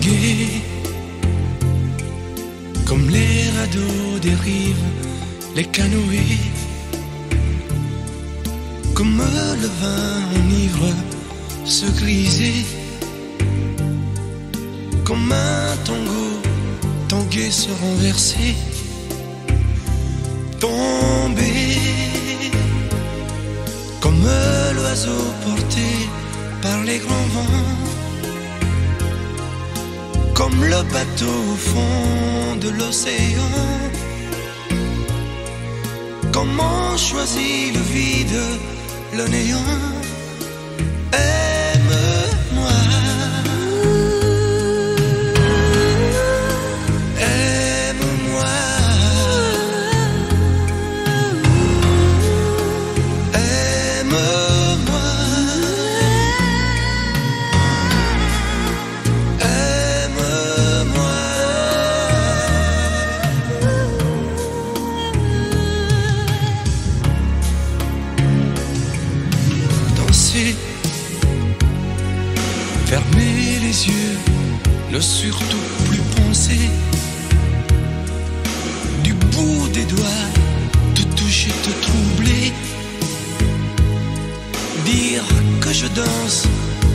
tanguer, comme les radeaux des rives, les canoës, comme le vin enivre se griser, comme un tango tanguer se renverser, tomber, comme l'oiseau porté par les grands vents, comme le bateau au fond de l'océan. Comment choisit le vide, le néant? Aime-moi, aime-moi, aime-moi, aime-moi. Danser, fermer les yeux, ne surtout plus penser, du bout des doigts, te toucher, te troubler, dire que je danse,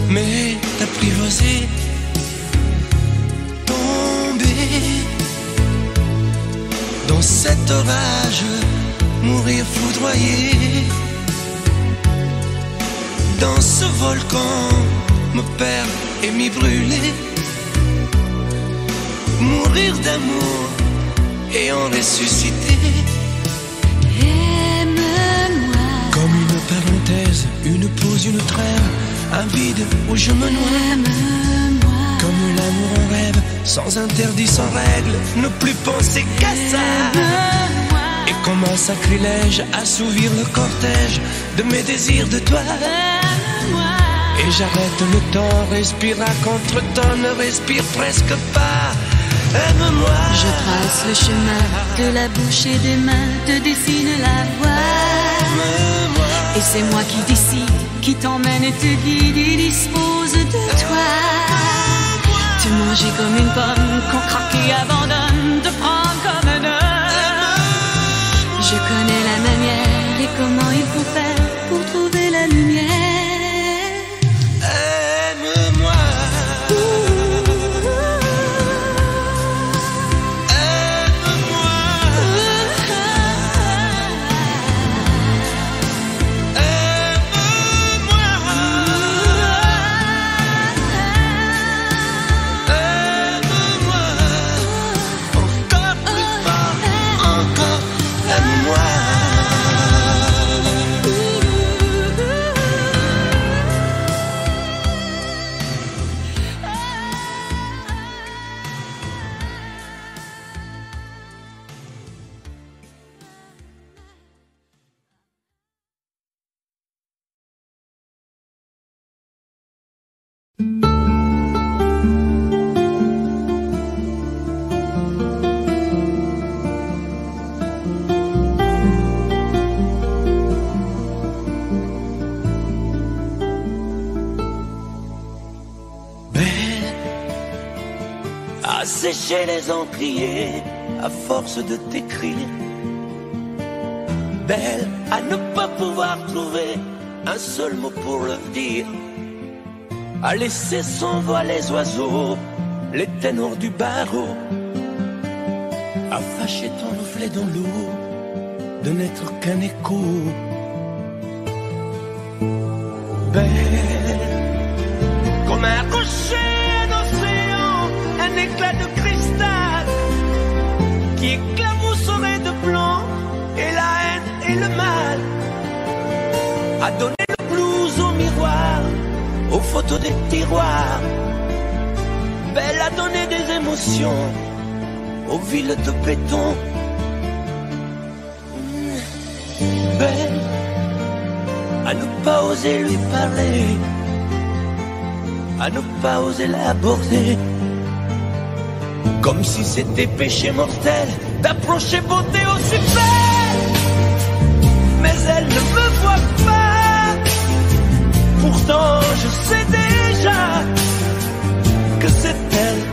mais t'apprivoiser, tomber dans cet orage, mourir foudroyé, dans ce volcan, me perdre et m'y brûler, mourir d'amour et en ressusciter. Aime-moi, Comme une parenthèse, une pause, une trêve, un vide où je me noie. aime-moi, Comme l'amour en rêve, sans interdit, sans règle, ne plus penser qu'à ça. aime-moi, Et comme un sacrilège, assouvir le cortège de mes désirs de toi. aime-moi. Et j'arrête le temps, respire à contre-temps, ne respire presque pas. Aime-moi. Je trace le chemin de la bouche et des mains, te dessine la voie. Aime-moi. Et c'est moi qui décide, qui t'emmène et te guide et dispose de toi. Te manger comme une pomme qu'on craque et abandonne, te prendre comme un homme. Je connais la manière et comment il faut faire pour trouver la lumière. Aime-moi. Sécher les encriers à force de t'écrire. Belle à ne pas pouvoir trouver un seul mot pour le dire. À laisser s'envoler les oiseaux, les ténors du barreau. À fâcher ton reflet dans l'eau, de n'être qu'un écho. Belle comme un rocher un éclat de cristal qui éclabousserait de blanc et la haine et le mal, a donné le blues au miroir, aux photos des tiroirs. Belle a donné des émotions aux villes de béton. Belle à ne pas oser lui parler, à ne pas oser l'aborder, comme si c'était péché mortel d'approcher beauté aussi belle. Mais elle ne me voit pas, pourtant je sais déjà que c'est elle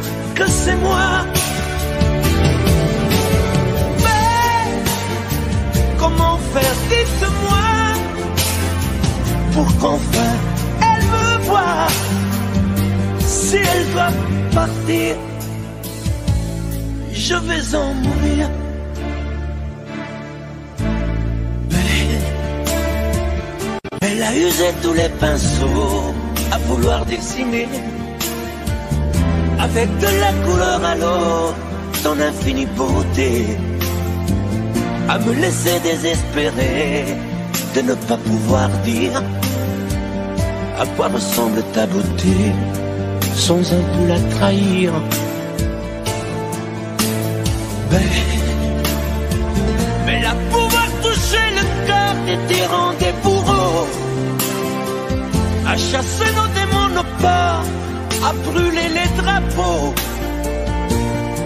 Si elle doit partir, je vais en mourir. Elle a usé tous les pinceaux à vouloir dessiner avec de la couleur à l'eau ton infinie beauté, à me laisser désespérer de ne pas pouvoir dire à quoi ressemble ta beauté sans un peu la trahir. Mais la pouvoir toucher le cœur des tyrans, des bourreaux, à chasser nos démons, nos peurs, à brûler les drapeaux.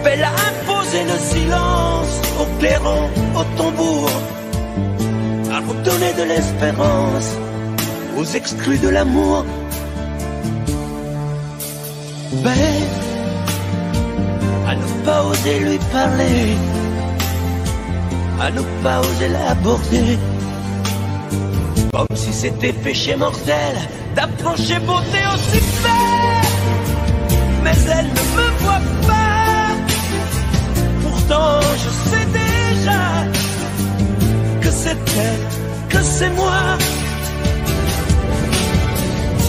Elle a imposé le silence aux clairons, aux tambours, à redonner de l'espérance aux exclus de l'amour. À ne pas oser lui parler, à ne pas oser l'aborder, comme si c'était péché mortel d'approcher beauté aussi belle. Mais elle ne me voit pas, pourtant je sais déjà que c'est elle, que c'est moi.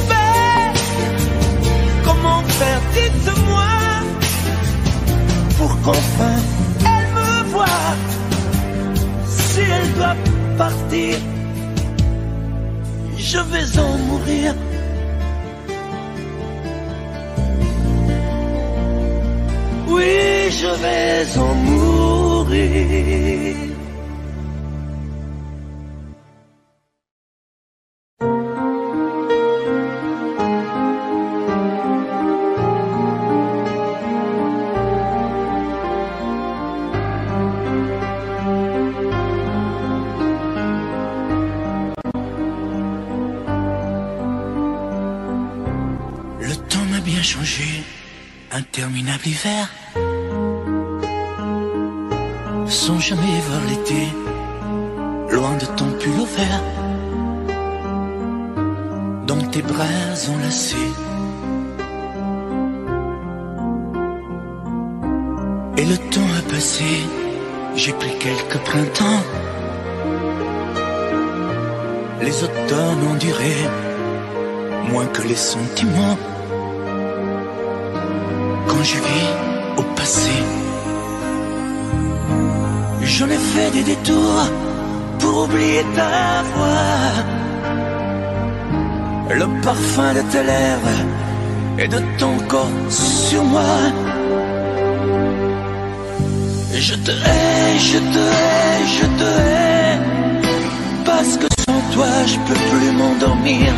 Mais comment faire, dites-moi, pour qu'enfin elle me voie. Si elle doit partir, je vais en mourir. Oui, je vais en mourir. Interminable hiver, sans jamais voir l'été, loin de ton pull au vert, dans tes bras enlacés. Et le temps a passé, j'ai pris quelques printemps, les automnes ont duré moins que les sentiments. Quand je vis au passé, j'en ai fait des détours pour oublier ta voix, le parfum de tes lèvres et de ton corps sur moi. Je te hais, je te hais, je te hais, parce que sans toi je peux plus m'endormir,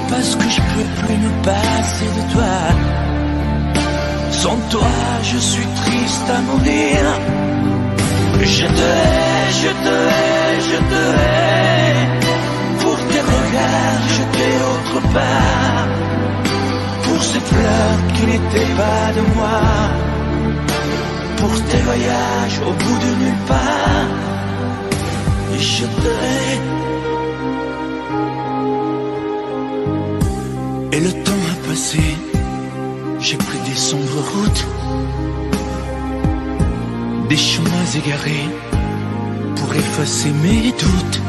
parce que je peux plus me passer de toi. Sans toi, je suis triste à mourir. Je te hais, je te hais, je te hais, pour tes regards jetés autre part, pour ces fleurs qui n'étaient pas de moi, pour tes voyages au bout de nulle part. Je te hais. Et le temps a passé, j'ai pris des sombres routes, des chemins égarés pour effacer mes doutes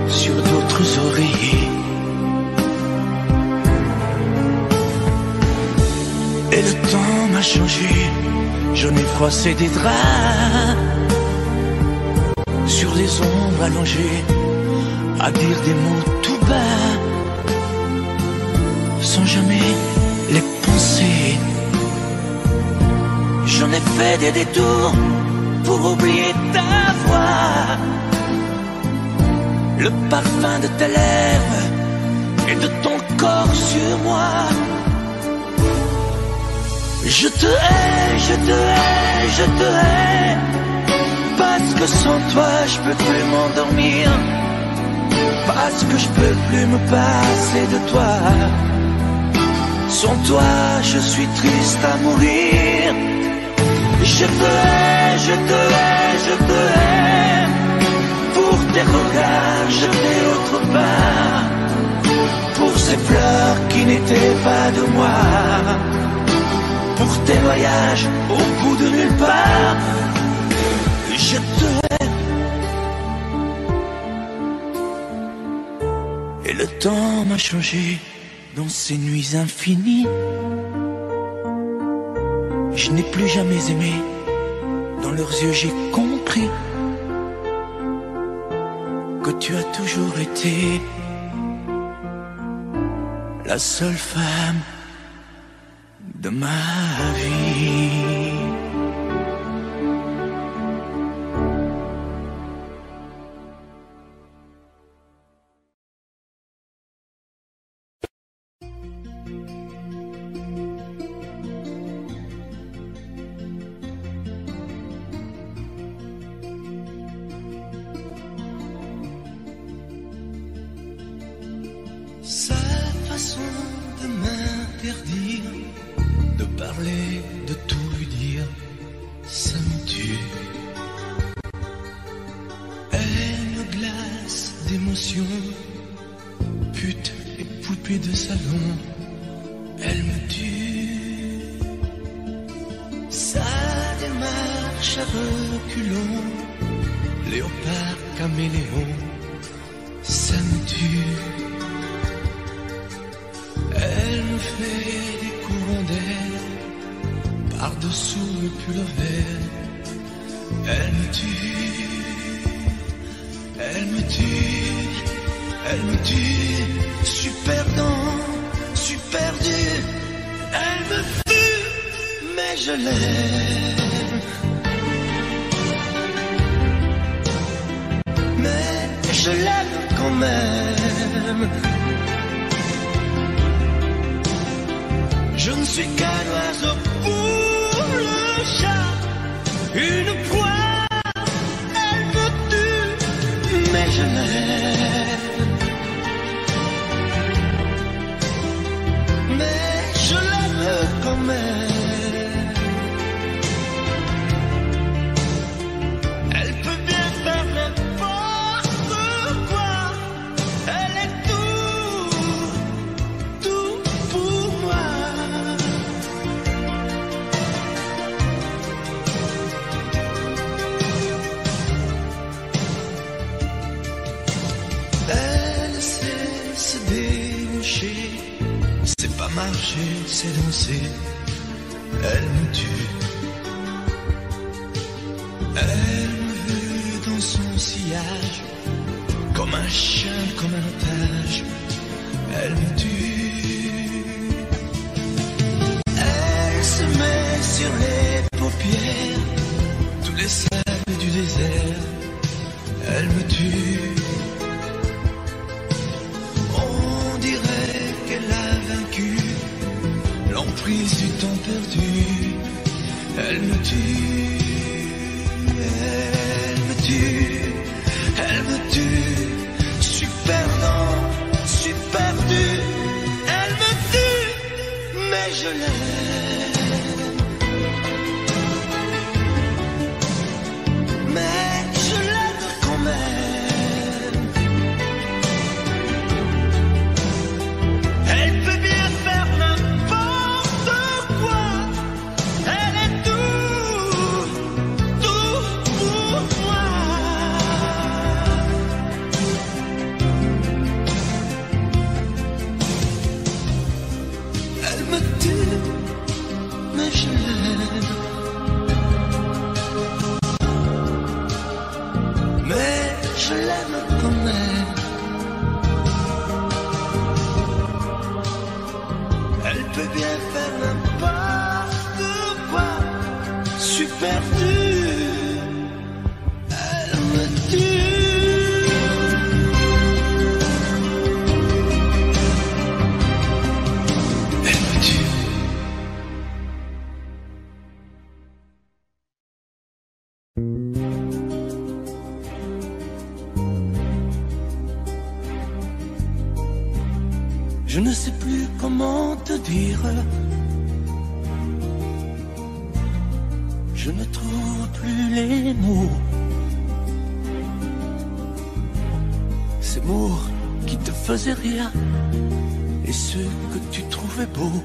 sur d'autres oreillers. Et le temps m'a changé, j'en ai froissé des draps sur des ombres allongées, à dire des mots tout bas, sans jamais les penser. J'en ai fait des détours pour oublier ta voix, le parfum de tes lèvres et de ton corps sur moi. Je te hais, je te hais, je te hais, parce que sans toi je peux plus m'endormir, parce que je peux plus me passer de toi. Sans toi, je suis triste à mourir. Je te hais, je te hais, je te hais, pour tes regards jetés autre part, pour ces fleurs qui n'étaient pas de moi, pour tes voyages au bout de nulle part. Je te hais. Et le temps m'a changé dans ces nuits infinies. Je n'ai plus jamais aimé. Dans leurs yeux j'ai compris que tu as toujours été la seule femme de ma vie. Sa façon de m'interdire de parler, de tout lui dire, ça me tue. Elle me glace d'émotions, pute et poupée de salon, elle me tue. Sa démarche à reculons, léopard caméléon, ça me tue. Elle me fait des courants d'air par-dessous le pull vert. Elle me tue, elle me tue, elle me tue. Je suis perdant, je suis perdu. Elle me tue, mais je l'aime. Mais je l'aime quand même. Je ne suis qu'un oiseau pour le chat, une proie, elle me tue, mais je l'aime. Mais je l'aime quand même. Elle peut bien faire n'importe quoi, elle est tout pour moi. C'est pas marcher, c'est danser. Elle me tue. Elle me veut dans son sillage, comme un chien, comme un otage. Elle me tue. Elle se met sur les paupières, tous les sables du désert. Elle me tue. L'emprise du temps perdu, elle me tue, elle me tue, elle me tue. Je suis perdant, je suis perdu. Elle me tue, mais je l'aime. Mais je l'aime quand même. Elle peut bien faire n'importe quoi. Elle est tout pour moi. Elle me tue, mais je l'aime. Mais je l'aime quand même. Elle peut bien faire n'importe quoi. Je suis perdu. Elle me tue. Elle me tue. Je ne sais plus comment te dire. Je ne trouve plus les mots. Ces mots qui te faisaient rire et ceux que tu trouvais beaux.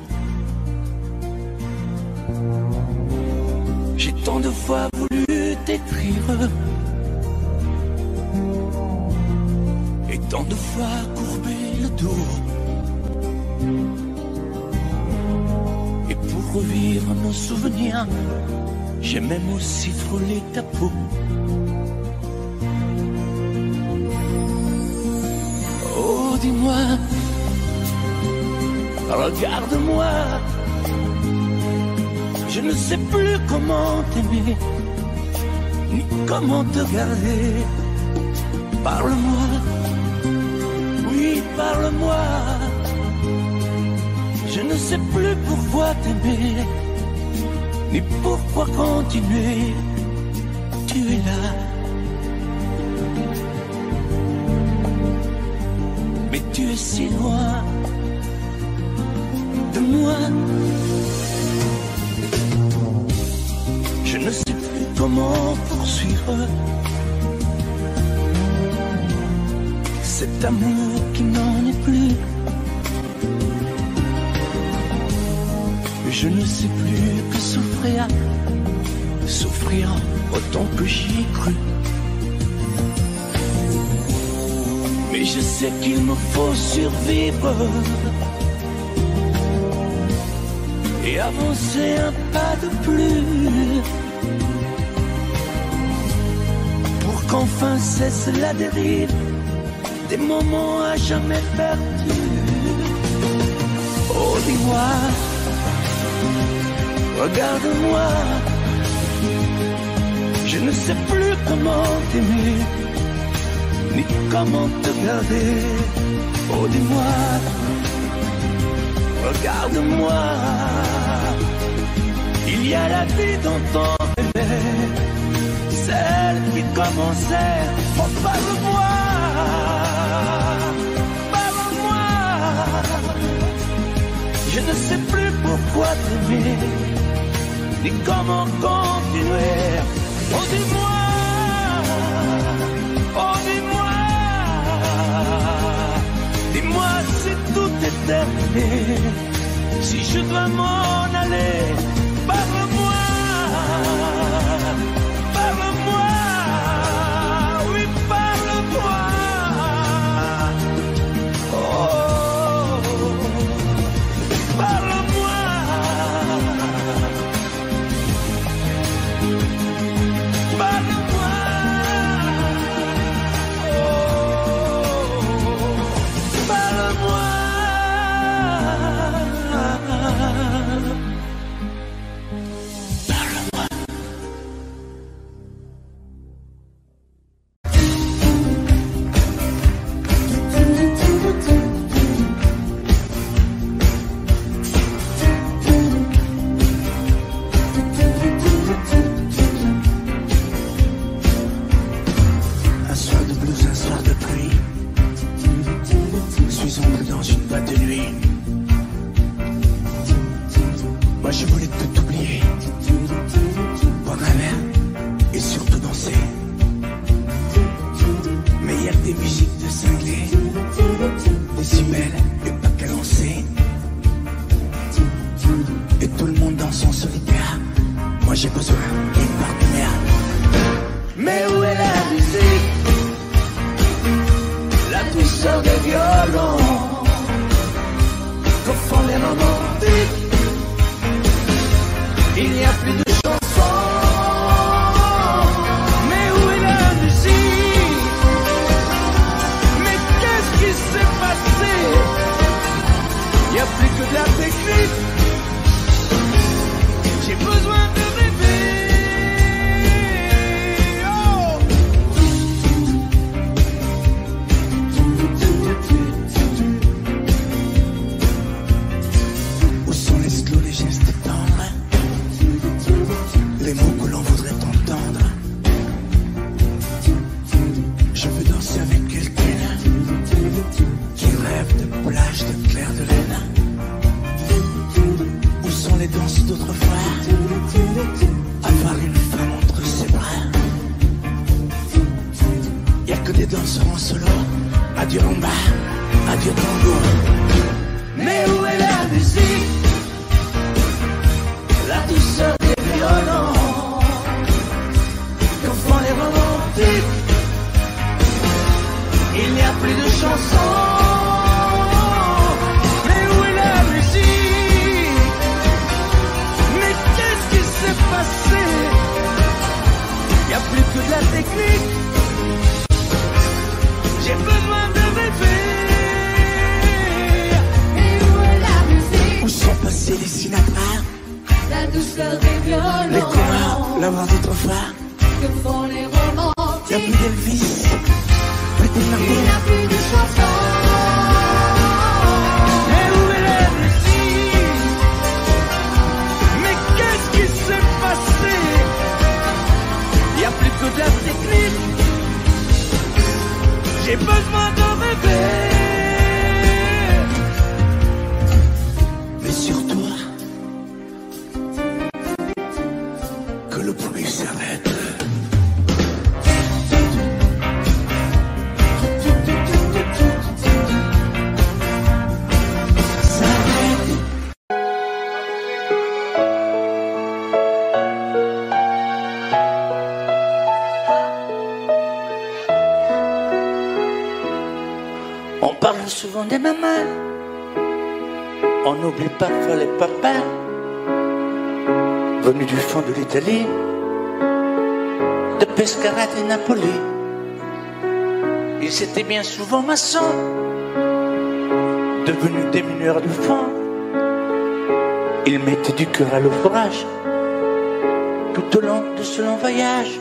J'ai tant de fois voulu t'écrire et tant de fois courbé le dos. Et pour revivre nos souvenirs, j'ai même aussi frôlé ta peau. Oh, dis-moi, regarde-moi, je ne sais plus comment t'aimer, ni comment te garder. Parle-moi, oui, parle-moi. Je ne sais plus pourquoi t'aimer, ni pourquoi continuer. Tu es là, mais tu es si loin de moi. Je ne sais plus comment poursuivre cet amour qui n'en est plus. Je ne sais plus que souffrir, souffrir autant que j'y ai cru. Mais je sais qu'il me faut survivre et avancer un pas de plus pour qu'enfin cesse la dérive des moments à jamais perdus. Oh, dis-moi, regarde-moi, je ne sais plus comment t'aimer, ni comment te garder. Oh, dis-moi, regarde-moi, il y a la vie dont on rêvait, celle qui commençait. Oh, parle-moi, parle-moi, je ne sais plus pourquoi t'aimer, ni comment continuer. Oh, dis-moi, oh, dis-moi, dis-moi si tout est terminé, si je dois m'en aller. Parle-moi, parle-moi, oui, parle-moi. Oh, parle-moi. Danseront solo adieu rumba, adieu tango. Mais où est la musique, la douceur des violons que font les romantiques? Il n'y a plus de chansons. Mais où est la musique? Mais qu'est-ce qui s'est passé? Il n'y a plus que de la technique. J'ai besoin de rêver. Et où est la musique? Où sont passés les Sinatra, La douceur des violons, les coureurs, la voix d'autrefois? que font les romantiques? Y'a plus d'Elvis, plus de Il n'y Martin. a plus de chansons. Mais où est la musique? Mais qu'est-ce qui s'est passé? Y'a plus que de la technique. J'ai besoin de rêver. Mais surtout, que le bruit s'arrête. S'arrête. On parle souvent des mamans, on oublie parfois les papas, venus du fond de l'Italie, de Pescara et Napoli. Ils étaient bien souvent maçons, devenus des mineurs de fond. Ils mettaient du cœur à l'ouvrage, tout au long de ce long voyage.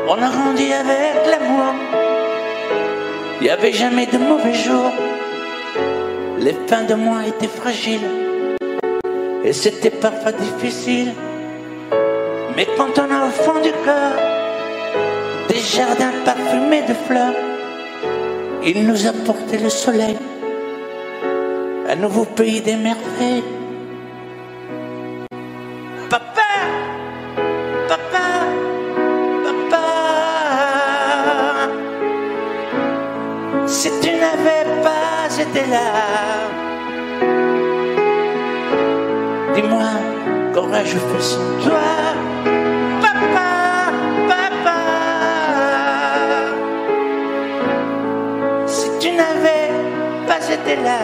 On a grandi avec l'amour. Il n'y avait jamais de mauvais jours. Les fins de mois étaient fragiles et c'était parfois difficile. Mais quand on a au fond du cœur des jardins parfumés de fleurs, il nous a porté le soleil, un nouveau pays des merveilles. Papa, papa, papa, si tu n'avais pas été là, dis-moi, qu'aurais-je fait sans toi? Papa, papa, si tu n'avais pas été là,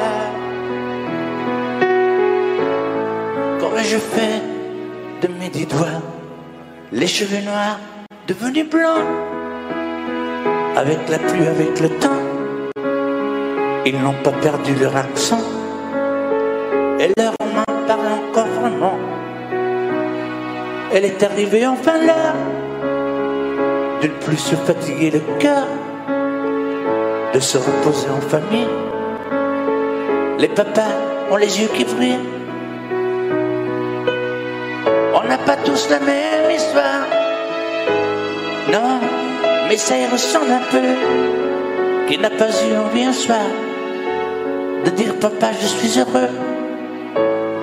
qu'aurais-je fait de mes 10 doigts? Les cheveux noirs devenus blancs, avec la pluie, avec le temps. Ils n'ont pas perdu leur accent et leur main parle encore vraiment. Elle est arrivée enfin l'heure de ne plus se fatiguer le cœur, de se reposer en famille. Les papas ont les yeux qui brillent. On n'a pas tous la même histoire, non, mais ça y ressemble un peu. Qui n'a pas eu envie un soir de dire papa je suis heureux,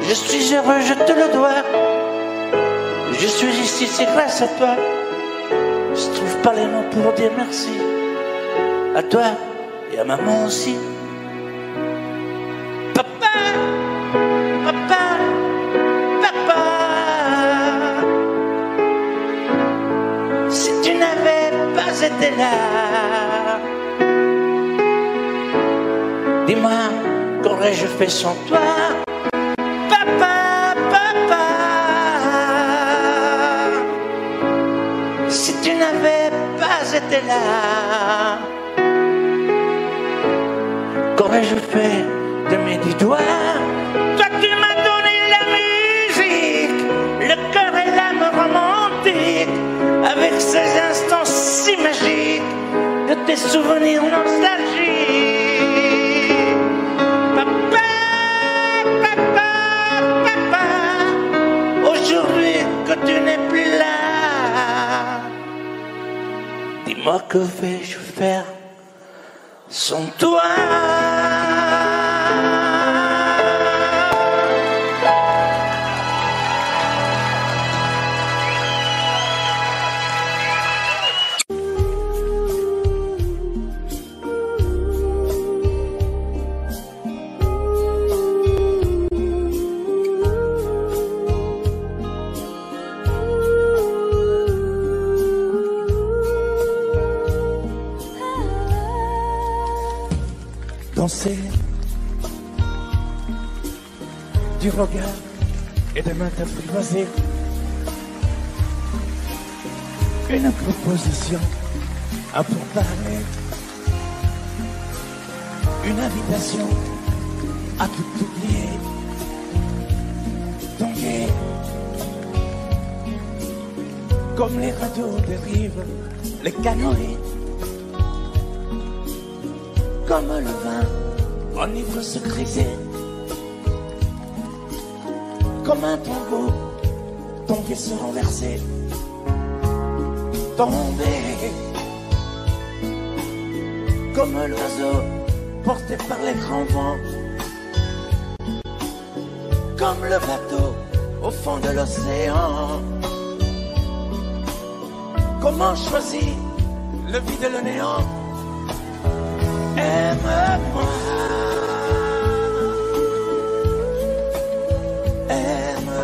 je suis heureux, je te le dois. Je suis ici, c'est grâce à toi. Je trouve pas les mots pour dire merci à toi et à maman aussi. Papa, papa, papa, si tu n'avais pas été là, dis-moi, qu'aurais-je fait sans toi? Papa, papa, si tu n'avais pas été là, qu'aurais-je fait de mes 10 doigts? Toi tu m'as donné la musique, le cœur et l'âme romantique, avec ces instants si magiques de tes souvenirs nostalgiques. Aujourd'hui que tu n'es plus là, dis-moi que vais-je faire sans toi? danser, du regard et de mains apprivoisées. Une proposition à pourparler, une invitation à tout oublier. Tomber comme les radeaux dérivent, les canoës, comme le vin enivre se griser, comme un tombeau, tomber se renverser, tomber comme l'oiseau porté par les grands vents, comme le bateau au fond de l'océan. Comment choisir le vide et le néant? Aime-moi, aime-moi,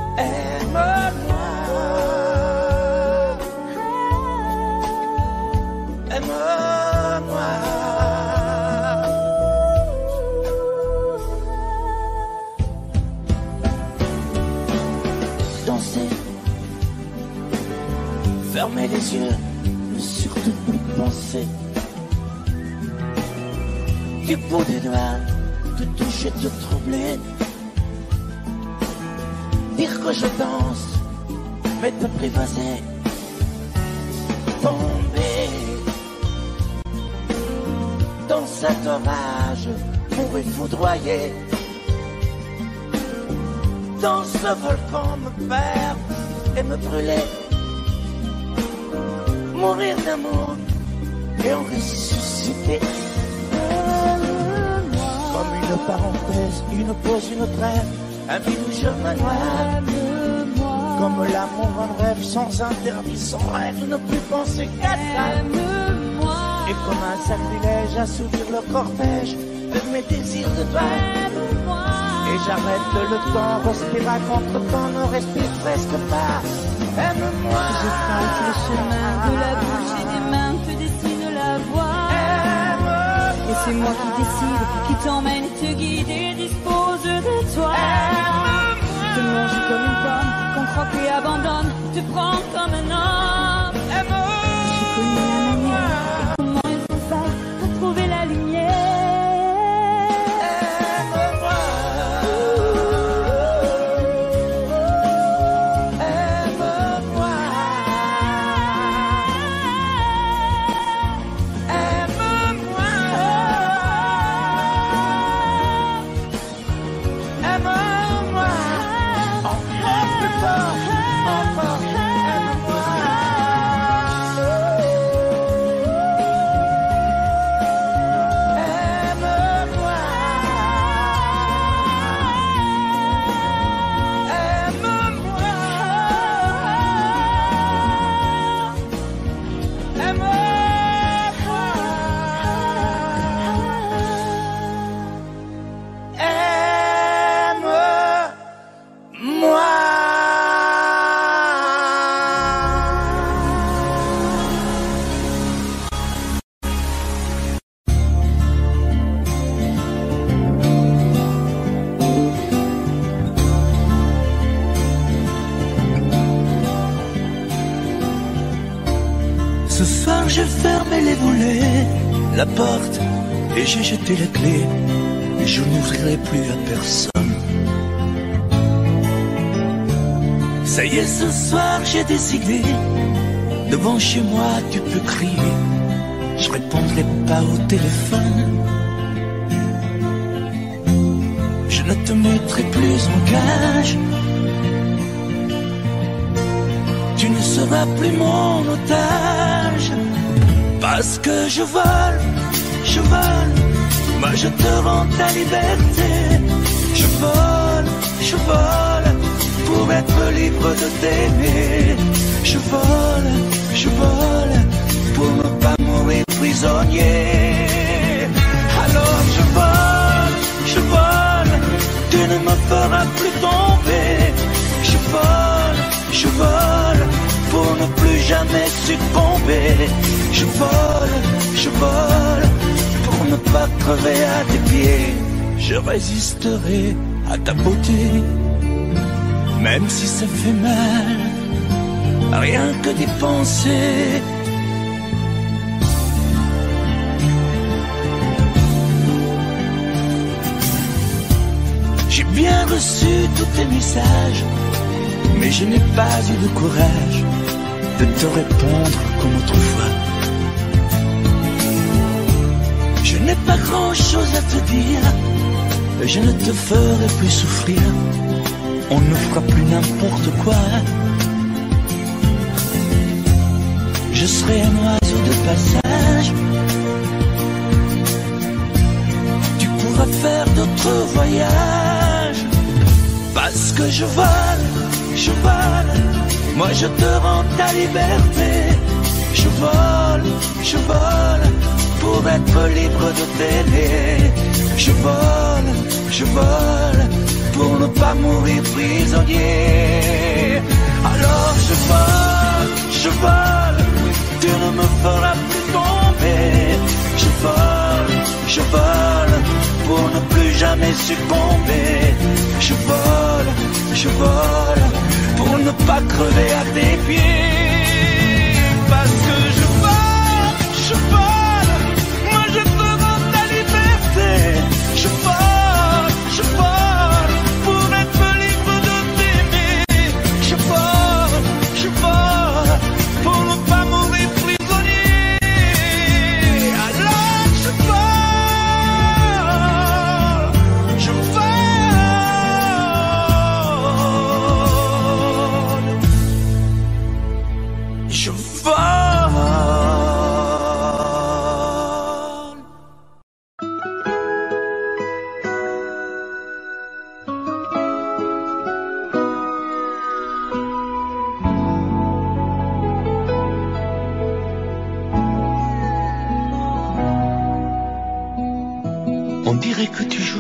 aime-moi, aime-moi. Danser, fermer les yeux, ne surtout plus penser. Du bout des doigts, te toucher, te troubler. Dire que je danse, mais t'apprivoiser. Tomber dans cet orage, mourir foudroyé. Dans ce volcan me perdre et me brûler. Mourir d'amour et en ressusciter. Comme une parenthèse, une pause, une trêve, un vide où je me noie. Comme l'amour en rêve, sans interdit, sans rêve, ne plus penser qu'à ça. Et comme un sacrilège, assouvir le cortège de mes désirs de toi. Et j'arrête le temps, respire à contre-temps, ne respire presque pas. Aime-moi. Je trace le chemin de la bouche et des mains que dessine la voix. Et c'est moi qui décide, qui t'emmène, te guide et dispose de toi. Te mange comme une pomme, qu'on croque et abandonne, te prend comme un homme. Je connais la manière, et comment il faut faire pour trouver la lumière. Ce soir j'ai fermé les volets, la porte, et j'ai jeté la clé. Et je n'ouvrirai plus à personne. Ça y est, ce soir j'ai décidé. Devant chez moi tu peux crier, je répondrai pas au téléphone. Je ne te mettrai plus en cage. Tu ne seras plus mon otage. Parce que je vole, moi je te rends ta liberté. Je vole, pour être libre de t'aimer. Je vole, pour ne pas mourir prisonnier. Alors je vole, tu ne me feras plus tomber. Je vole, pour ne plus jamais succomber. Je vole pour ne pas crever à tes pieds. Je résisterai à ta beauté, même si ça fait mal, rien que d'y penser. J'ai bien reçu tous tes messages, mais je n'ai pas eu le courage de te répondre comme autrefois. Je n'ai pas grand-chose à te dire, je ne te ferai plus souffrir, on ne fera plus n'importe quoi. Je serai un oiseau de passage, tu pourras faire d'autres voyages. Parce que je vole, moi je te rends ta liberté. Je vole pour être libre de t'aimer. Je vole pour ne pas mourir prisonnier. Alors je vole, tu ne me feras plus tomber. Je vole pour ne plus jamais succomber. Je vole pour ne pas crever à tes pieds. Parce que je vole, moi je te rends ta liberté. Je vole pour être libre de t'aimer. Je vole pour ne pas mourir prisonnier. Alors je On dirait que tu joues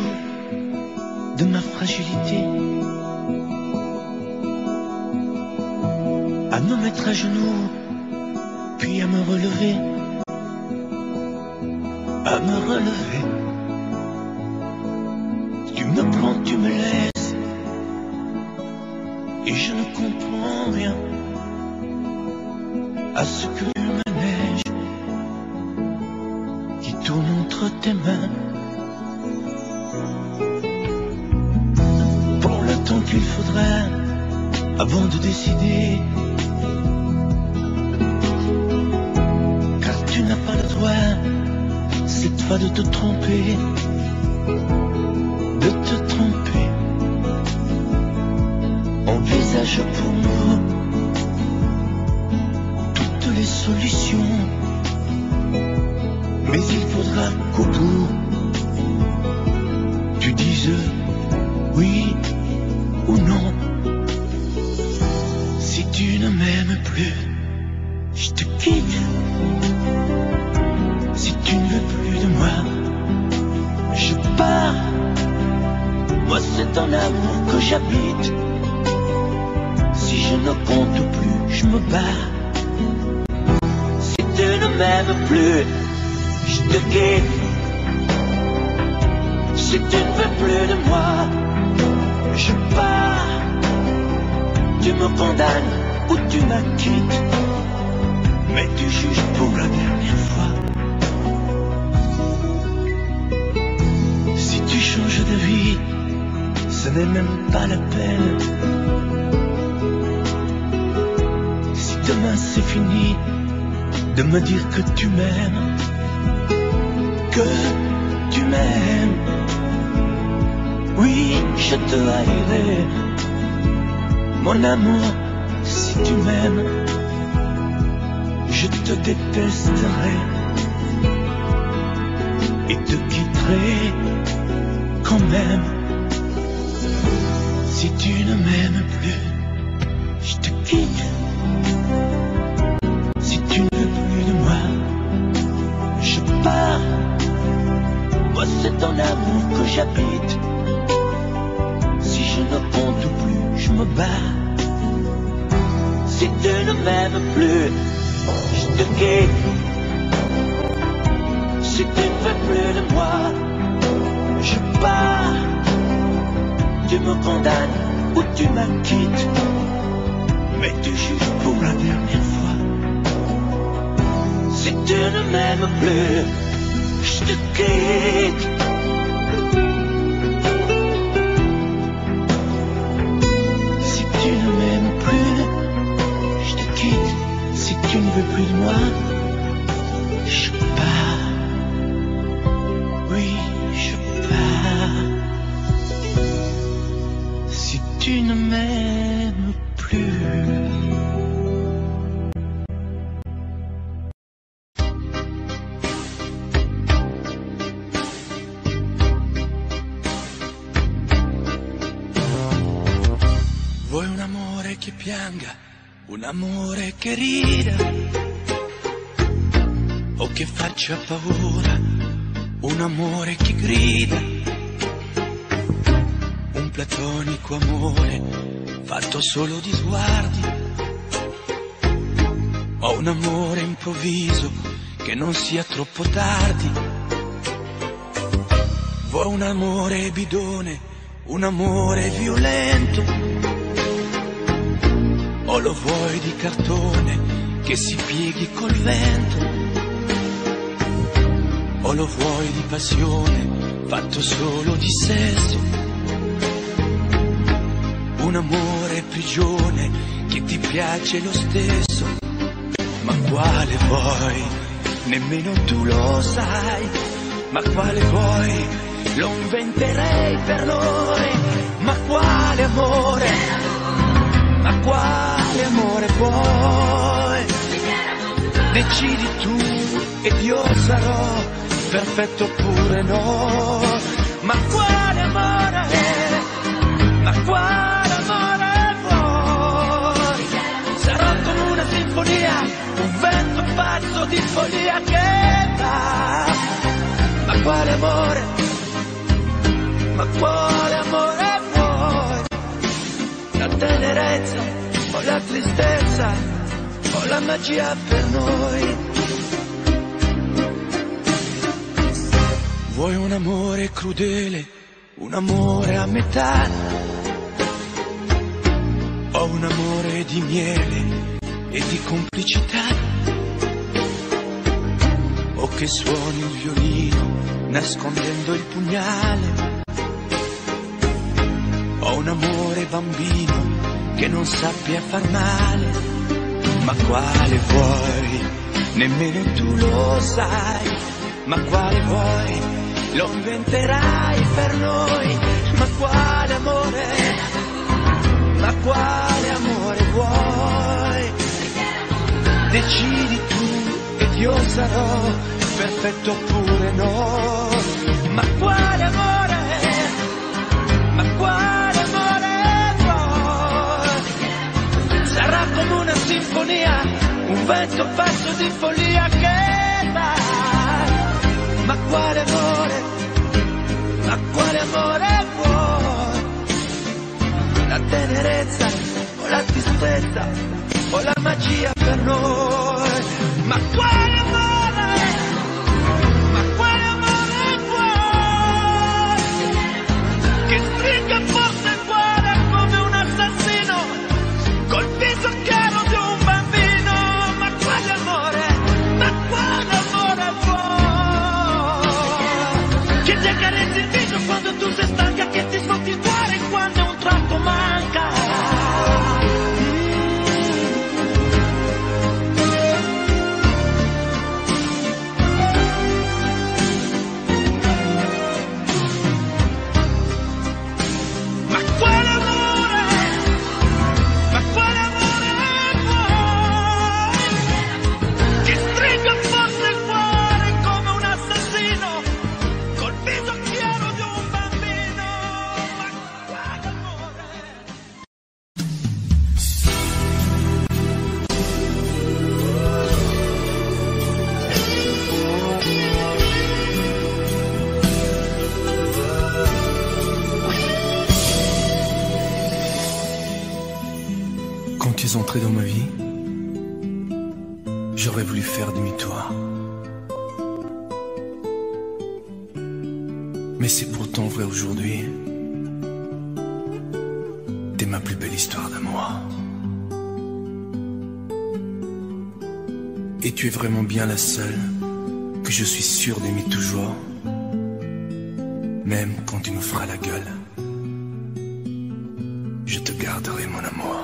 de ma fragilité, à me mettre à genoux, puis à me relever, Tu me prends, tu me laisses, et je ne comprends rien à ce que tu manèges qui tourne entre tes mains. Qu'il faudra avant de décider, car tu n'as pas le droit cette fois de te tromper, Envisage pour nous toutes les solutions, mais il faudra qu'au bout tu dises oui ou non. Si tu ne m'aimes plus, je te quitte. Si tu ne veux plus de moi, je pars. Moi c'est ton amour que j'habite. Si je ne compte plus, je me barre. Si tu ne m'aimes plus, je te quitte. Si tu ne veux plus de moi, je pars. Tu me condamnes ou tu m'acquittes, mais tu juges pour la dernière fois. Si tu changes de vie, ce n'est même pas la peine. Si demain c'est fini de me dire que tu m'aimes, oui, je te haïrai, mon amour. Si tu m'aimes, je te détesterai et te quitterai quand même. Si tu ne m'aimes plus, je te quitte. Si tu ne veux plus de moi, je pars. Moi c'est ton amour que j'habite. Si je ne compte plus, je me barre. Si Si tu ne m'aimes plus, je te quitte. Si tu ne veux plus de moi, je pars. Tu me condamnes ou tu m'acquittes, mais tu juges pour la dernière fois. Si tu ne m'aimes plus, je te quitte. Si tu ne m'aimes plus, je te quitte. Si tu ne veux plus de moi, je pars. Oui, je pars. Si tu ne m'aimes plus. Vuoi un amore che pianga, un amore che rida, o che faccia paura, un amore che grida, un platonico amore fatto solo di sguardi, o un amore improvviso che non sia troppo tardi. Vuoi un amore bidone, un amore violento, o lo vuoi di cartone che si pieghi col vento, o lo vuoi di passione fatto solo di sesso, un amore prigione che ti piace lo stesso. Ma quale vuoi? Nemmeno tu lo sai. Ma quale vuoi? Lo inventerei per noi. Ma quale amore? Ma quale amore vuoi? Decidi tu ed io sarò perfetto oppure no. Ma quale amore? Ma quale amore vuoi? Sarò come una sinfonia, un vento pazzo di follia che va. Ma quale amore? Ma quale amore vuoi? La tenerezza o la tristezza o la magia per noi. Vuoi un amore crudele, un amore a metà, o un amore di miele e di complicità, o che suoni il violino nascondendo il pugnale, o un amore bambino che non sappia far male. Ma quale vuoi? Nemmeno tu lo sai. Ma quale vuoi? Lo inventerai per noi. Ma quale amore? Ma quale amore vuoi? Decidi tu ed io sarò perfetto oppure no. Ma quale amore? Ma quale amore vuoi? Sarà come una sinfonia, un vento pazzo di follia che va. Ma quale amore? Ma quale amore vuoi? La tenerezza o la tristezza o la magia per noi. Ma quale amore? Ma quale amore vuoi? Che stringa forte il cuore come un assassino col viso chiaro di un bambino. Ma quale amore? Ma quale amore vuoi? Che ti accarezzi il viso quando tu sei stanca, che ti sfotti il cuore quando un tratto manca. vous entrez dans ma vie, j'aurais voulu faire demi-tour. Mais c'est pourtant vrai aujourd'hui. T'es ma plus belle histoire d'amour. Et tu es vraiment bien la seule que je suis sûr d'aimer toujours. Même quand tu me feras la gueule, je te garderai mon amour.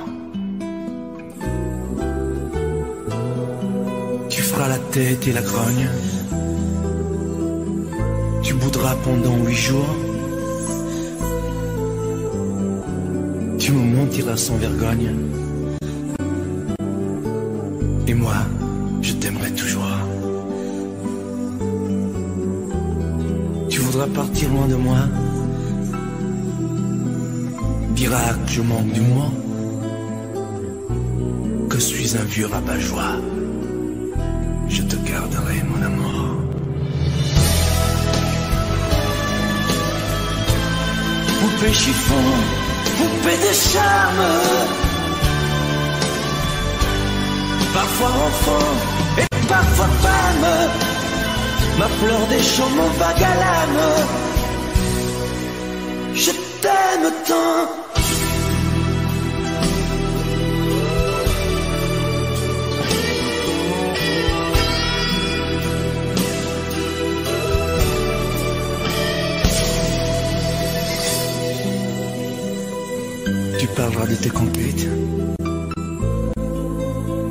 Tu feras la tête et la grogne. Tu boudras pendant 8 jours. Tu me mentiras sans vergogne. Et moi, je t'aimerai toujours. Tu voudras partir loin de moi. Diras que je manque d'humour, que je suis un vieux rabat-joie. Je te garderai mon amour. Poupée chiffon, poupée de charme, parfois enfant et parfois femme, ma fleur des champs, mon vague à l'âme. Je t'aime tant. Tu parleras de tes compètes,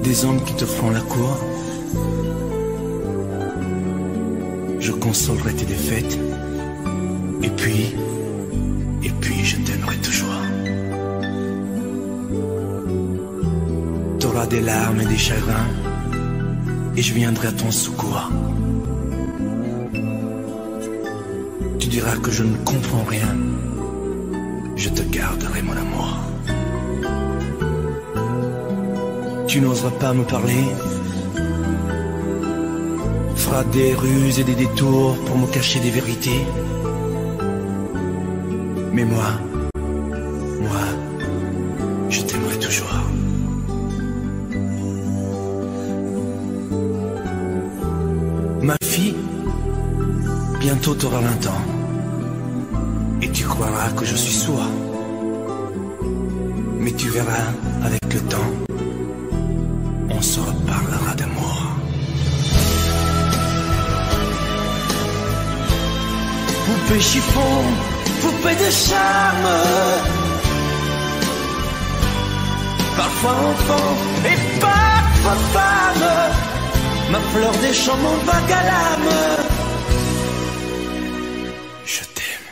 des hommes qui te feront la cour. Je consolerai tes défaites, et puis je t'aimerai toujours. T'auras des larmes et des chagrins, et je viendrai à ton secours. Tu diras que je ne comprends rien, je te garderai mon amour. Tu n'oseras pas me parler, feras des ruses et des détours pour me cacher des vérités. Mais moi, je t'aimerai toujours. Ma fille, bientôt t'auras 20 ans, et tu croiras que je suis sourd. Mais tu verras, avec le temps, on se reparlera d'amour. Poupée chiffon, poupée de charme, parfois enfant et parfois femme, ma fleur des champs, mon vague à l'âme. Je t'aime.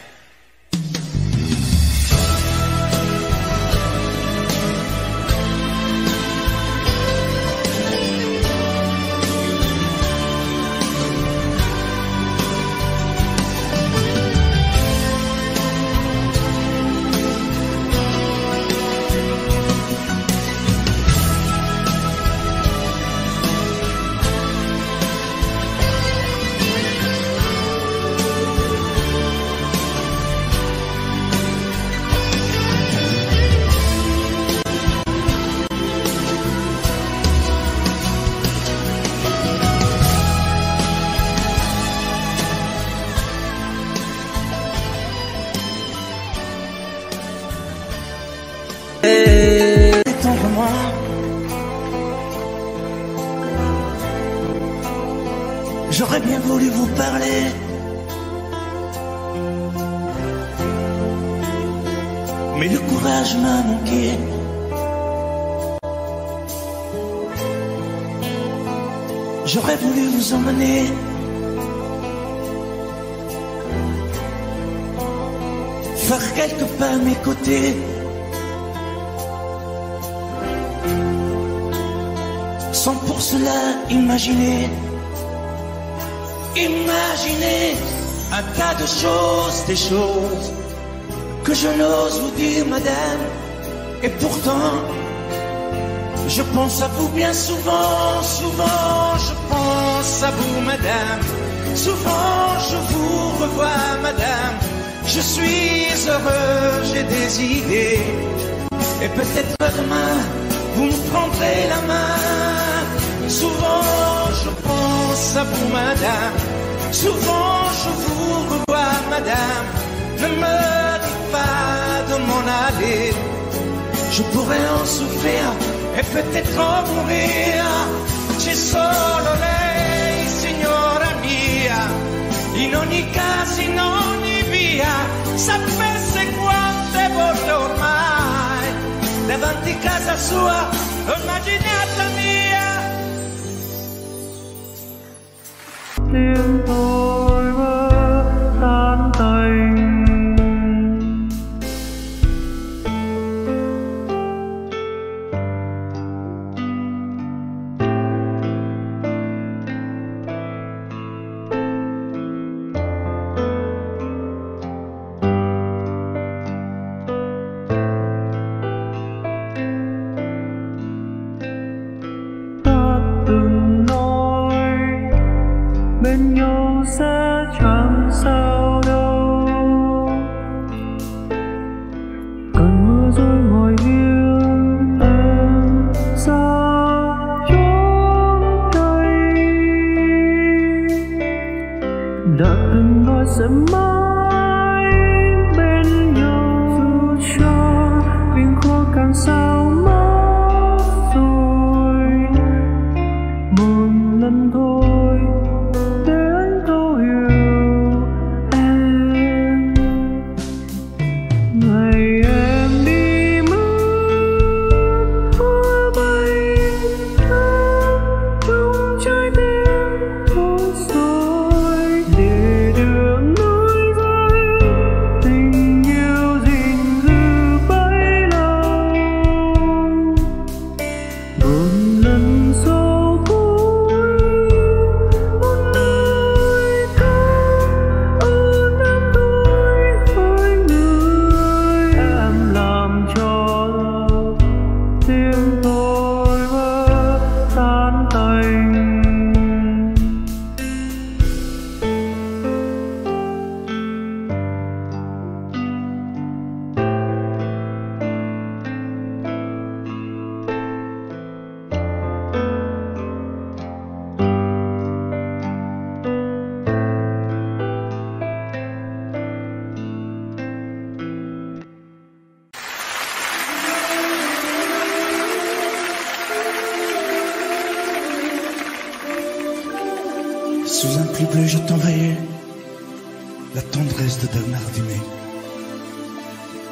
Détendre-moi, j'aurais bien voulu vous parler, mais le courage m'a manqué. J'aurais voulu vous emmener faire quelques pas à mes côtés, sans pour cela imaginer un tas de choses, des choses que je n'ose vous dire, madame. Et pourtant, je pense à vous bien souvent, je pense à vous, madame. Souvent je vous revois, madame. Je suis heureux, j'ai des idées, et peut-être demain vous me prendrez la main. Souvent je pense à vous, madame. Souvent je vous revois, madame. Ne me dites pas de m'en aller. Je pourrais en souffrir e peut-être en mourir. C'è solo lei, signora mia. In ogni caso, in ogni via, sapesse quante volte ormai davanti a casa sua l'ho immaginata mia. Tiếng tôi vỡ tan tành. Bên nhau sẽ chẳng sao đâu. Cơn mưa rồi ngồi yên em xa chốn đây. Đã từng nói sẽ mãi bên nhau, dù cho biển khó càng sao mất rồi. Một lần thôi Sous un pli bleu, je t'envoyais la tendresse de Bernard Dumay.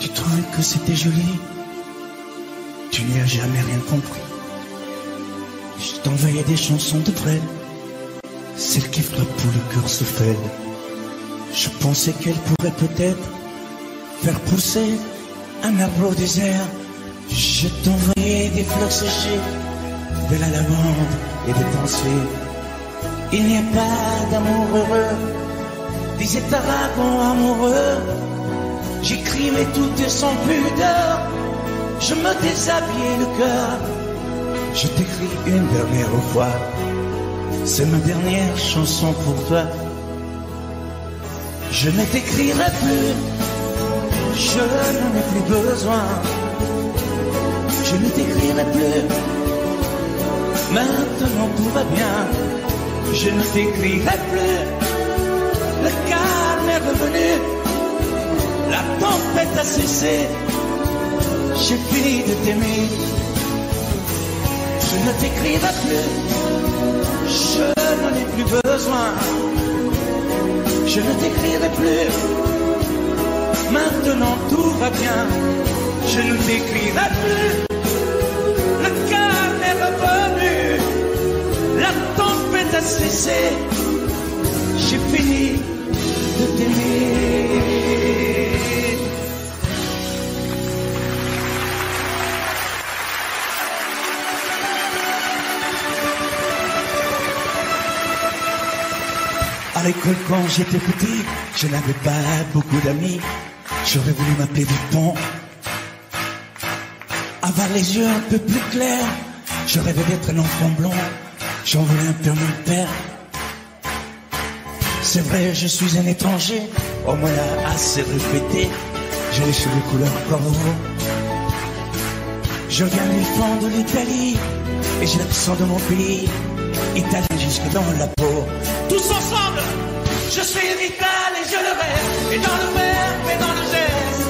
Tu trouvais que c'était joli, tu n'y as jamais rien compris. Je t'envoyais des chansons de près, celles qui frappent où le cœur se fêle. Je pensais qu'elles pourraient peut-être faire pousser un arbre au désert. Je t'envoyais des fleurs séchées, de la lavande et des pensées. Il n'y a pas d'amour heureux, disait Aragon amoureux. J'écris mais tout est sans pudeur, je me déshabillais le cœur. Je t'écris une dernière fois, c'est ma dernière chanson pour toi. Je ne t'écrirai plus, je n'en ai plus besoin. Je ne t'écrirai plus, maintenant tout va bien. Je ne t'écrirai plus, le calme est revenu, la tempête a cessé, j'ai fini de t'aimer. Je ne t'écrirai plus, je n'en ai plus besoin. Je ne t'écrirai plus, maintenant tout va bien. Je ne t'écrirai plus, le calme est revenu, la tempête a cessé, j'ai fini de t'aimer. À l'école quand j'étais petit, je n'avais pas beaucoup d'amis. J'aurais voulu m'appeler Dupont, avoir les yeux un peu plus clairs. Je rêvais d'être un enfant blond, j'en voulais un peu à mon père. C'est vrai, je suis un étranger, on me l'a assez répété. J'ai les cheveux couleur corbeau, Je viens du fond de l'Italie et j'ai l'accent de mon pays, italien jusque dans la peau. Tous ensemble, je suis vital et je le reste, et dans le verbe et dans le geste.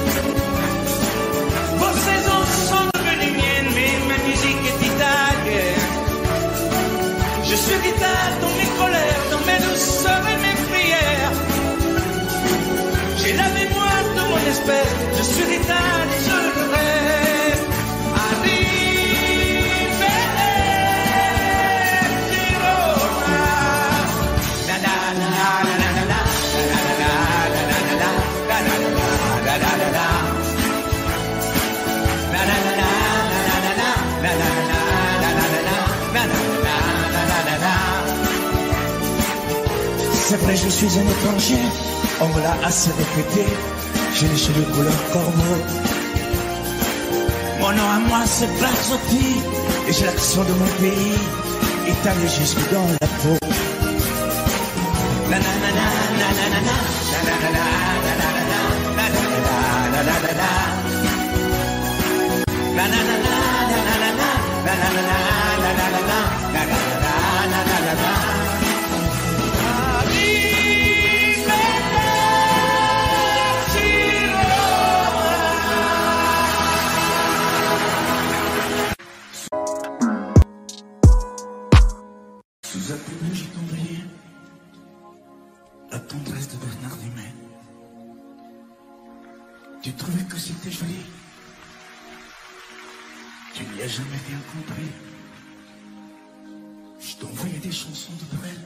Vos saisons sont devenues miennes, mais ma musique est italienne. Je suis vital dans mes colères, dans mes douceurs et mes prières. J'ai la mémoire de mon espèce, je suis vital et je le reste. C'est vrai, je suis un étranger, on me l'a assez répété, j'ai les cheveux couleur corbeau. Mon nom à moi c'est Barzotti, et j'ai l'accent de mon pays, italien jusque dans la peau. Sous un peu de j'ai tombé la tendresse de Bernard Dumay. Tu trouvais que c'était joli, tu n'y as jamais rien compris. Je t'envoyais des chansons de Brel,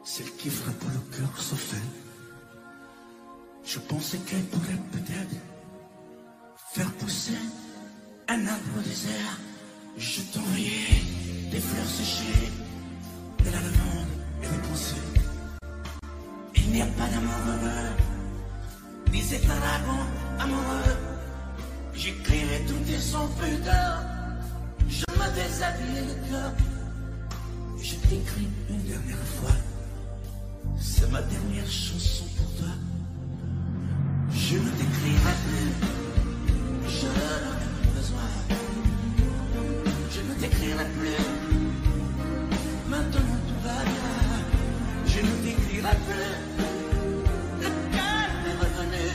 celles qui frappent le cœur sauf elle. Je pensais qu'elle pourrait peut-être faire pousser un arbre au désert. Je t'envoyais des fleurs séchées, de la lavande et des pensées. Il n'y a pas d'amour heureux, ni ces dragons amoureux. J'écrirai tout et sans pudeur, je me déshabille le cœur. Je t'écris une dernière fois, c'est ma dernière chanson pour toi. Je ne t'écrirai plus, je n'en ai plus besoin. Je ne t'écrirai plus, maintenant tout va bien. Je ne t'écrirai plus, le calme est revenu,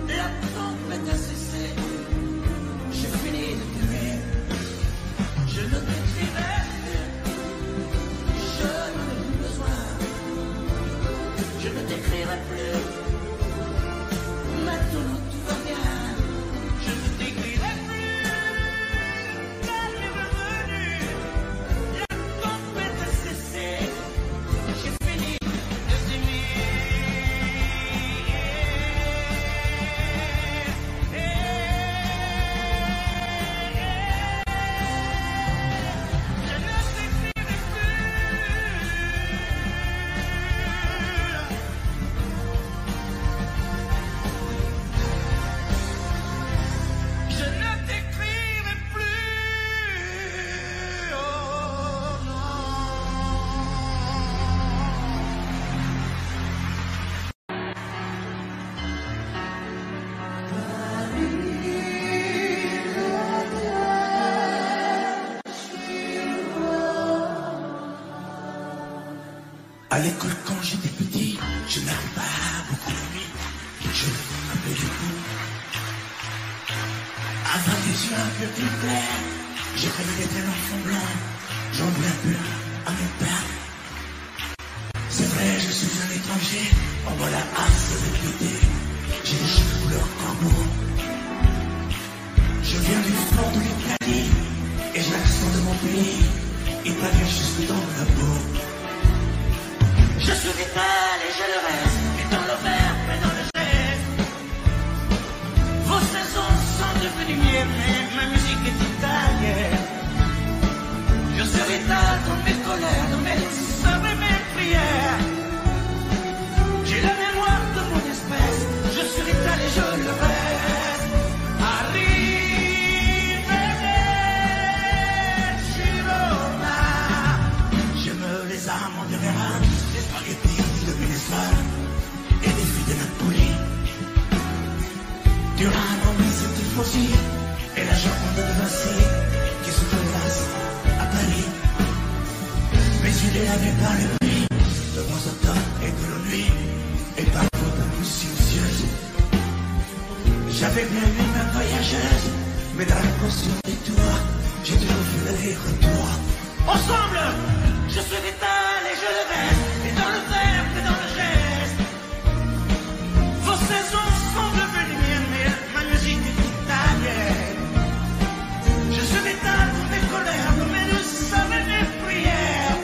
la tempête a cessé. J'ai fini de t'aimer, je ne t'écrirai plus, je n'en ai plus besoin. Je ne t'écrirai plus, maintenant tout va bien. Je ne t'écrirai plus, le calme est revenu, la tempête a cessé. J'ai fini de t'aimer. Je ne t'écrirai plus, oh non. À l'école quand j'étais petit, je n'avais pas beaucoup d'amis. Je m'appelais du coup. Avant des yeux un peu plus clairs, j'ai failli être un enfant blanc. J'en voulais un peu à mon père. C'est vrai, je suis un étranger, on me l'a assez répété. J'ai les cheveux couleur corbeau. Je viens du fond de l'Italie, et j'ai l'accent de mon pays, italien jusque dans la peau. Je suis vital et je le reste, et dans le verbe et dans le geste. Vos saisons sont devenues miennes, mais ma musique est italienne. Je suis vital dans mes colères, dans mes douceurs et mes prières. J'ai la mémoire de mon espèce, je suis vital et je le reste. Arrivederci Roma. J'aime les âmes de Vera, les spaghettis de Venezuela et les filles de Napoli. Durano, Miss Tifosi et la ici, qui se déplace à Paris. Mais il est lavé par le prix de vos automnes et de la nuit, et par votre bouche silencieuse. J'avais bien vu ma voyageuse, mais dans la conscience de toi, j'ai toujours vu le retour. Ensemble, je suis vital et je le reste, et dans le verbe et dans le geste. Vos saisons sont devenues miennes, mais ma musique est italienne. Je suis vital pour mes colères, pour mes douces et mes prières.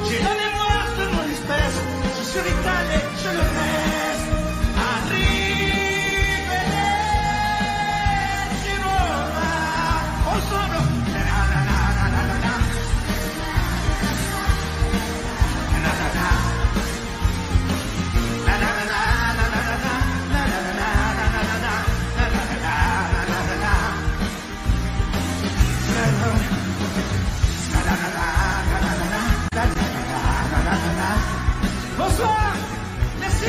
J'ai la mémoire de mon espèce, je suis vital et je le reste. Ensemble. Bonsoir, merci.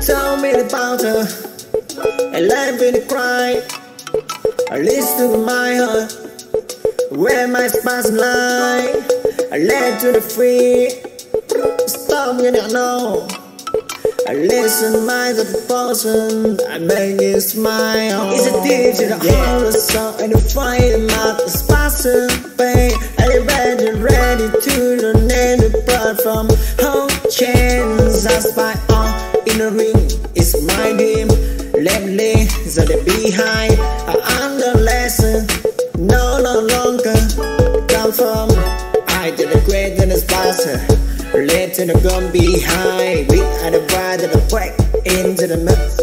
Tell me about her, I laugh and cry. I listen to my heart, where my spasm lie. I led to the free, stop when I know. I listen to my person, I make you smile. It's a deep to the heart of soul and the fire mouth, the spasm pain. I'm ready to the name the blood from whole chains. I spy on in the ring, it's my dream. Lately, so the behind, I'm the lesson, no longer come from. I did a great and a sponsor, late to the gun behind. We are the bride of the break into the mess,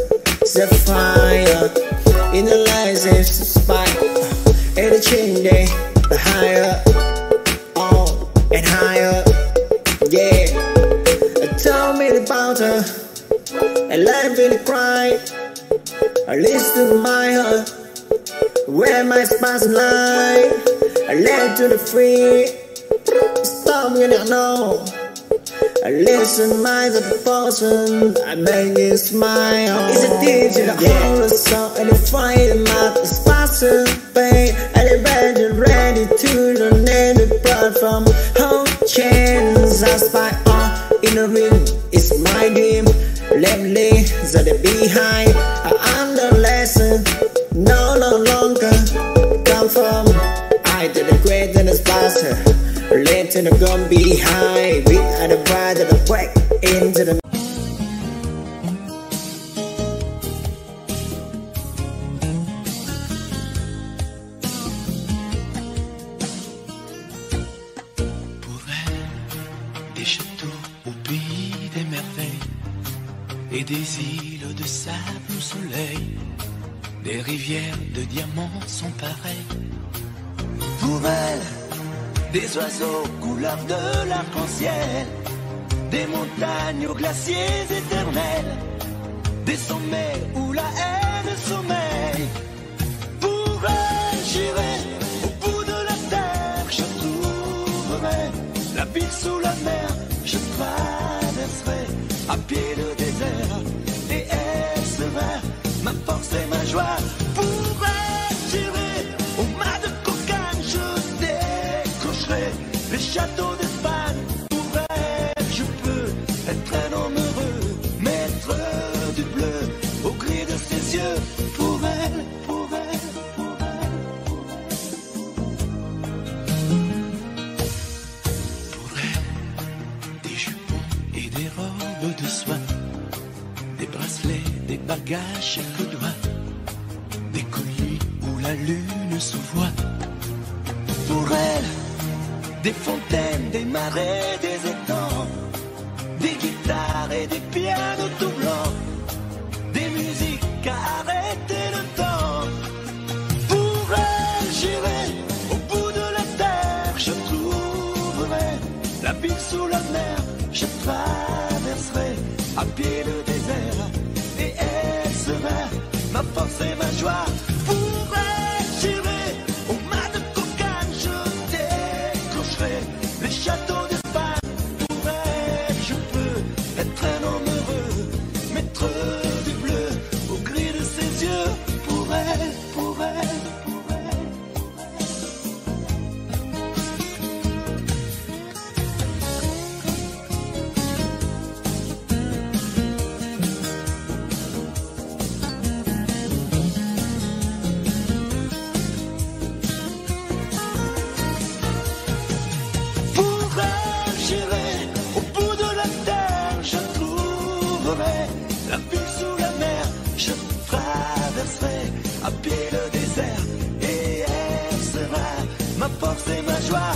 the fire in the lights, it's the spike, and the chain day, the higher, on and higher, yeah. Tell me about her, I laugh and cry. I listen to my heart, where my spasm lie. I led to the free, stop when I know. I listen to my person, I make you smile. It's a deep to the heart of soul and the fire mouth, the spasm pain. I'm ready to the name the blood from whole chains. I spy on in the ring, it's my dream. Lately, so the behind, I'm the lesson, no longer come from. I did the great and the sponsor, late to the gun behind. We are the bride of the break into the. Pour elle, des châteaux au pays des merveilles, et des îles de sable au soleil, des rivières de diamants sont pareilles. Pour elle, des oiseaux couleur de l'arc-en-ciel, des montagnes aux glaciers éternels, des sommets où la haine sommeille. Pour elle, j'irai au bout ville sous la mer, je traverserai à pied le désert, et elle sera ma force et ma joie. Pour attirer au mât de cocagne, je décocherai les châteaux d'Espagne. Pour elle, je peux être un homme heureux, maître du bleu au gris de ses yeux. Pour elle, pour elle, pour elle, pour elle. Pour elle, des jupons et des robes de soie, des bracelets, des bagages chaque doigt, des colliers où la lune se voit. Pour elle, des fontaines, des marais, des étangs, des guitares et des pianos tout blancs, des musiques à arrêter le temps. Pour elle, j'irai au bout de la terre, je trouverai la ville sous la mer, je traverserai à pied le désert, et elle sera ma force et ma joie. Pour elle, j'irai au mât de cocagne, je décocherai les châteaux d'Espagne. Pour elle, je peux être un homme heureux, maître du bleu au gris de ses yeux. Pour elle, pour elle, pour elle, pour elle. Pour elle, j'irai au bout de la terre, je trouverai la ville sous la mer, je traverserai à pied le désert, et elle sera ma force et ma joie.